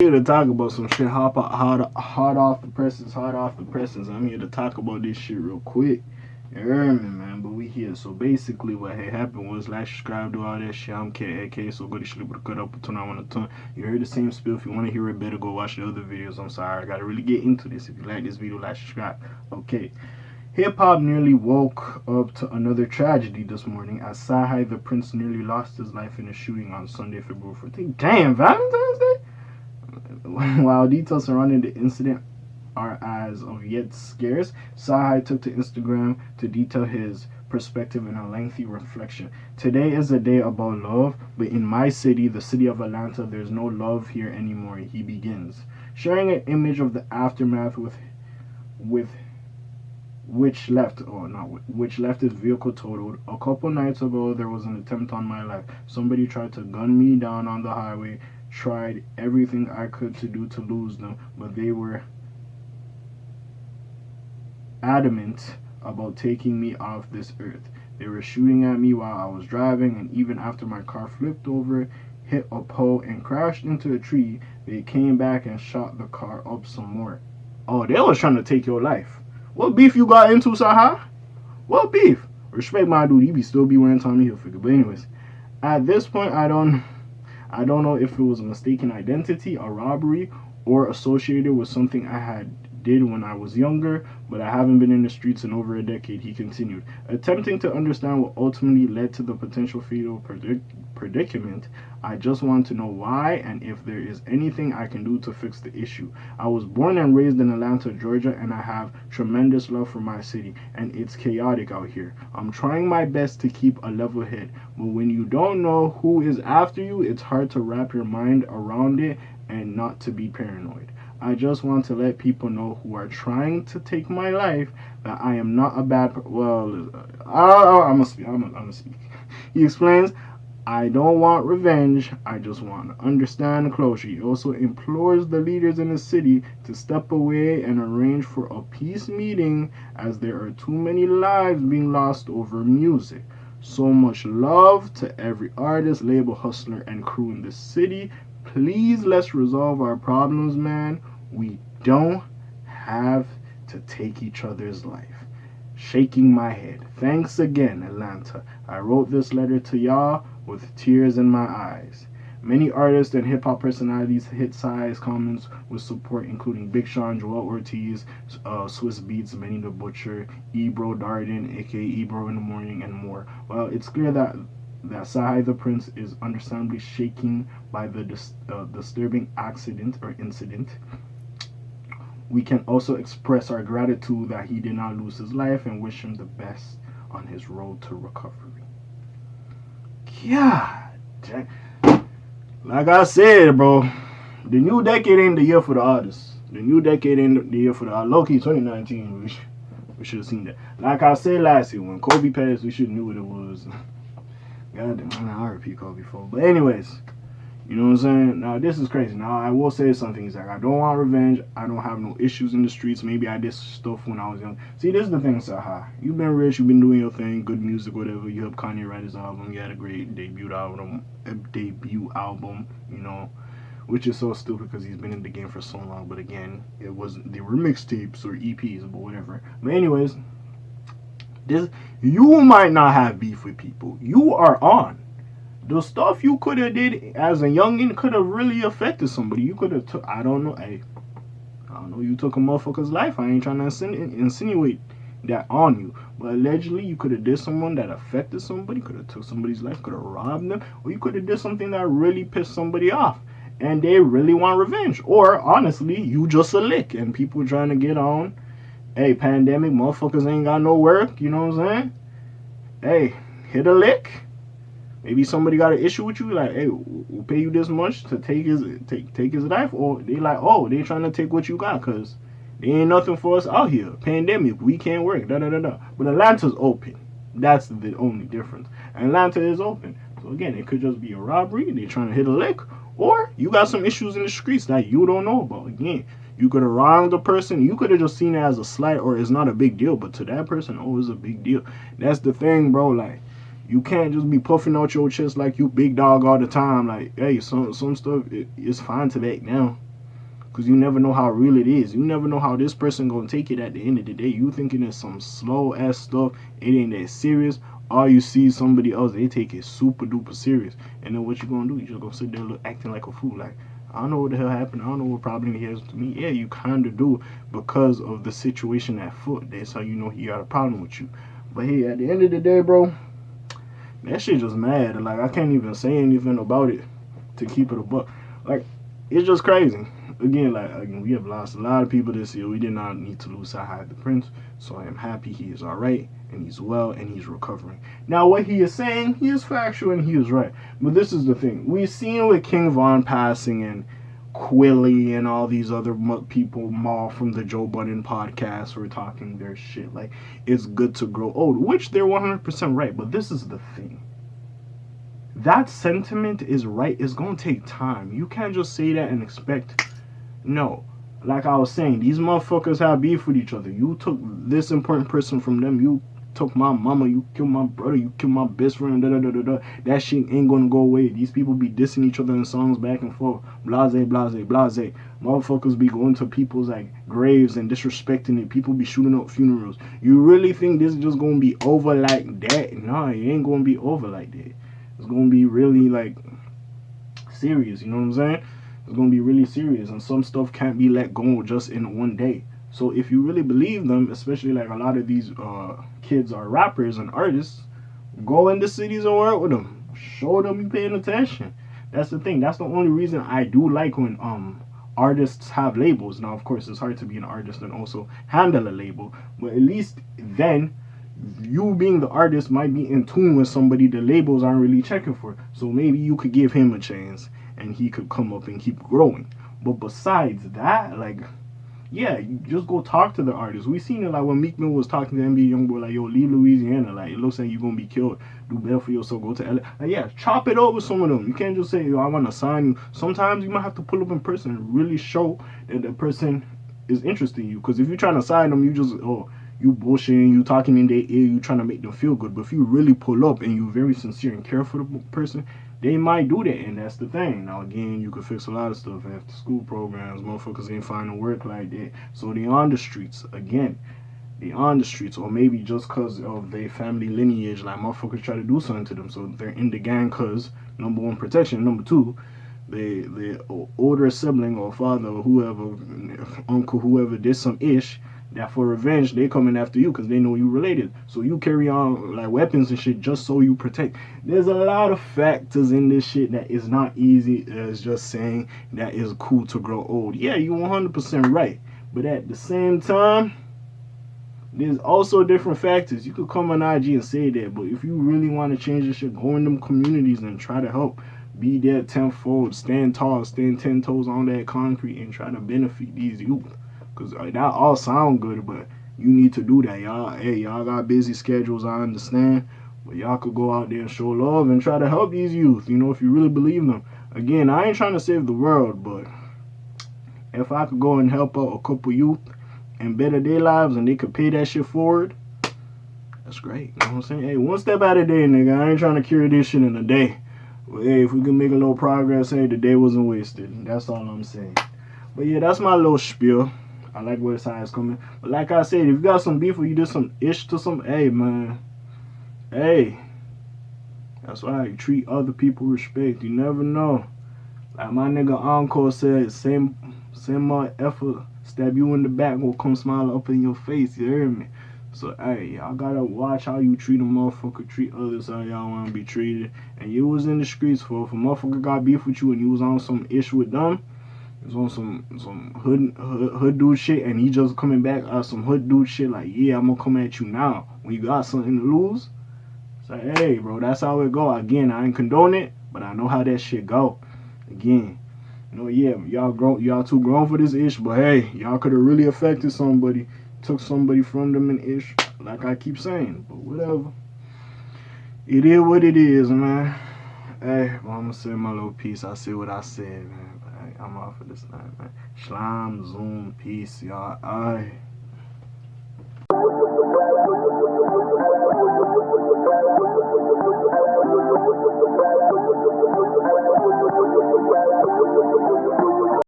Here to talk about some shit hot off the presses, hot off the presses. I'm here to talk about this shit real quick. You heard me, man, but we here. So basically what had happened was like, subscribe, do all that shit. I'm KAK, so go to sleep with a cut up, turn on a ton. You heard the same spiel. If you want to hear it better, go watch the other videos. I'm sorry, I gotta really get into this. If you like this video, like, subscribe. Okay. Hip hop nearly woke up to another tragedy this morning as CyHi the Prince nearly lost his life in a shooting on Sunday, February 14th. Damn, Valentine's Day? While details surrounding the incident are as of yet scarce, CyHi took to Instagram to detail his perspective in a lengthy reflection. Today is a day about love, but in my city, the city of Atlanta, there's no love here anymore, he begins. Sharing an image of the aftermath with which left his vehicle totaled. A couple nights ago, there was an attempt on my life. Somebody tried to gun me down on the highway, tried everything I could to do to lose them, but they were adamant about taking me off this earth. They were shooting at me while I was driving, and even after my car flipped over, hit a pole, and crashed into a tree, they came back and shot the car up some more. Oh, they was trying to take your life. What beef you got into, Saha? What beef? Respect my dude, he still be wearing Tommy Hilfiger. But anyways, at this point, I don't know if it was a mistaken identity, a robbery, or associated with something I had did when I was younger, but I haven't been in the streets in over a decade, he continued. Attempting to understand what ultimately led to the potential fatal predicament, I just want to know why and if there is anything I can do to fix the issue. I was born and raised in Atlanta, Georgia, and I have tremendous love for my city, and it's chaotic out here. I'm trying my best to keep a level head, but when you don't know who is after you, it's hard to wrap your mind around it and not to be paranoid. I just want to let people know who are trying to take my life that I am not a bad I'm gonna speak. He explains, I don't want revenge, I just want to understand closure. He also implores the leaders in the city to step away and arrange for a peace meeting as there are too many lives being lost over music. So much love to every artist, label, hustler, and crew in the city. Please, let's resolve our problems, man. We don't have to take each other's life. Shaking my head. Thanks again, Atlanta. I wrote this letter to y'all with tears in my eyes. Many artists and hip hop personalities hit CyHi's comments with support, including Big Sean, Joel Ortiz, Swiss Beats, Benny the Butcher, Ebro Darden, aka Ebro in the Morning, and more. Well, it's clear that CyHi the Prince is understandably shaken by the disturbing accident or incident. We can also express our gratitude that he did not lose his life and wish him the best on his road to recovery. God, like I said, bro, the new decade ain't the year for the artists. The new decade ain't the year for the low-key 2019. We should have seen that. Like I said last year, when Kobe passed, we should have knew what it was. God damn, I repeat Kobe before. But anyways, you know what I'm saying? Now, this is crazy. Now, I will say something, Zach. I don't want revenge. I don't have no issues in the streets. Maybe I did stuff when I was young. See, this is the thing, Saha. You've been rich. You've been doing your thing. Good music, whatever. You helped Kanye write his album. You had a great debut album, you know, which is so stupid because he's been in the game for so long. But again, it wasn't. They were mixtapes or EPs, but whatever. But anyways, you might not have beef with people. You are on. The stuff you could have did as a youngin could have really affected somebody. You could have took, I don't know, you took a motherfucker's life. I ain't trying to insinuate that on you. But allegedly, you could have did someone that affected somebody, could have took somebody's life, could have robbed them, or you could have did something that really pissed somebody off. And they really want revenge. Or, honestly, you just a lick and people trying to get on. Hey, pandemic, motherfuckers ain't got no work, you know what I'm saying? Hey, hit a lick. Maybe somebody got an issue with you, like, hey, we'll pay you this much to take his life, or they like, oh, they trying to take what you got, cause there ain't nothing for us out here. Pandemic, we can't work, da da da da. But Atlanta's open. That's the only difference. Atlanta is open. So again, it could just be a robbery. They trying to hit a lick, or you got some issues in the streets that you don't know about. Again, you could have wronged the person. You could have just seen it as a slight, or it's not a big deal. But to that person, oh, it's a big deal. That's the thing, bro. Like, you can't just be puffing out your chest like you big dog all the time. Like, hey, some stuff it's fine to back down. because you never know how real it is. You never know how this person gonna take it at the end of the day. You thinking it's some slow ass stuff, it ain't that serious. All you see somebody else, they take it super duper serious. And then what you gonna do? You just gonna sit there acting like a fool. Like, I don't know what the hell happened. I don't know what problem he has to me. Yeah, you kind of do, because of the situation at foot. That's how you know he got a problem with you. But hey, at the end of the day, bro, that shit just mad. Like, I can't even say anything about it to keep it a buck. Like, it's just crazy. Again, we have lost a lot of people this year. We did not need to lose Sahad the Prince. So I am happy he is alright, and he's well, and he's recovering. Now, what he is saying, he is factual, and he is right. But this is the thing. We've seen with King Von passing, and Quilly and all these other people, Maul from the Joe Budden podcast, were talking their shit. Like, it's good to grow old, which they're 100% right. But this is the thing. That sentiment is right. It's going to take time. You can't just say that and expect. No. Like I was saying, these motherfuckers have beef with each other. You took this important person from them. You took my mama. You killed my brother. You killed my best friend. Da, da, da, da, da. That shit ain't gonna go away. These people be dissing each other in songs back and forth. Blase, blase, blase. Motherfuckers be going to people's like graves and disrespecting it. People be shooting up funerals. You really think this is just gonna be over like that? No, it ain't gonna be over like that. It's gonna be really like serious. You know what I'm saying? It's going to be really serious, and some stuff can't be let go just in one day. So if you really believe them, especially like a lot of these kids are rappers and artists, go into cities and work with them. Show them you paying attention. That's the thing. That's the only reason I do like when artists have labels. Now, of course, it's hard to be an artist and also handle a label, but at least then you being the artist might be in tune with somebody the labels aren't really checking for. So maybe you could give him a chance and he could come up and keep growing. But besides that, like, yeah, you just go talk to the artists. We seen it like when Meek Mill was talking to NBA Youngboy, like, yo, leave Louisiana. Like, it looks like you're going to be killed. Do better for yourself. Go to LA. Like, yeah, chop it up with some of them. You can't just say, yo, I want to sign you. Sometimes you might have to pull up in person and really show that the person is interested in you. Because if you're trying to sign them, you just, you bullshitting, you talking in their ear, you trying to make them feel good. But if you really pull up and you're very sincere and care for the person, they might do that, and that's the thing. Now, again, you could fix a lot of stuff after school programs. Motherfuckers ain't finding work like that. So they on the streets. Again, they on the streets. Or maybe just because of their family lineage, like motherfuckers try to do something to them. So they're in the gang because, number one, protection. Number two, the older sibling or father or whoever, uncle, whoever did some ish, that for revenge they coming after you because they know you related. So you carry on like weapons and shit just so you protect. There's a lot of factors in this shit that is not easy as just saying that is cool to grow old. Yeah, you 100% right. But at the same time, there's also different factors. You could come on IG and say that, but if you really want to change this shit, go in them communities and try to help. Be there tenfold, stand tall, stand 10 toes on that concrete and try to benefit these youth. Because that all sound good, but you need to do that, y'all. Hey, y'all got busy schedules, I understand. But y'all could go out there and show love and try to help these youth, you know, if you really believe them. Again, I ain't trying to save the world, but if I could go and help out a couple youth and better their lives and they could pay that shit forward, that's great. You know what I'm saying? Hey, one step at a day, nigga. I ain't trying to cure this shit in a day. But hey, if we can make a little progress, hey, the day wasn't wasted. That's all I'm saying. But yeah, that's my little spiel. I like where the side's coming. But like I said, if you got some beef or you did some ish to some, hey, man. Hey. That's why you treat other people with respect. You never know. Like my nigga Encore said, same effort stab you in the back will come smile up in your face. You hear me? So, hey, y'all gotta watch how you treat a motherfucker, treat others how y'all wanna be treated. And you was in the streets for if a motherfucker got beef with you and you was on some ish with them, was on some hood dude shit, and he just coming back on some hood dude shit like, yeah, I'm gonna come at you now. When you got something to lose, it's like, hey, bro, that's how it go. Again, I ain't condone it, but I know how that shit go. Again, you know, yeah, y'all too grown for this ish, but hey, y'all could have really affected somebody, took somebody from them and ish, like I keep saying. But whatever, it is what it is, man. Hey, well, I'm gonna say my little piece. I said what I said, man. I'm off of this night, man. Shalom, Zoom, peace, y'all. Aye.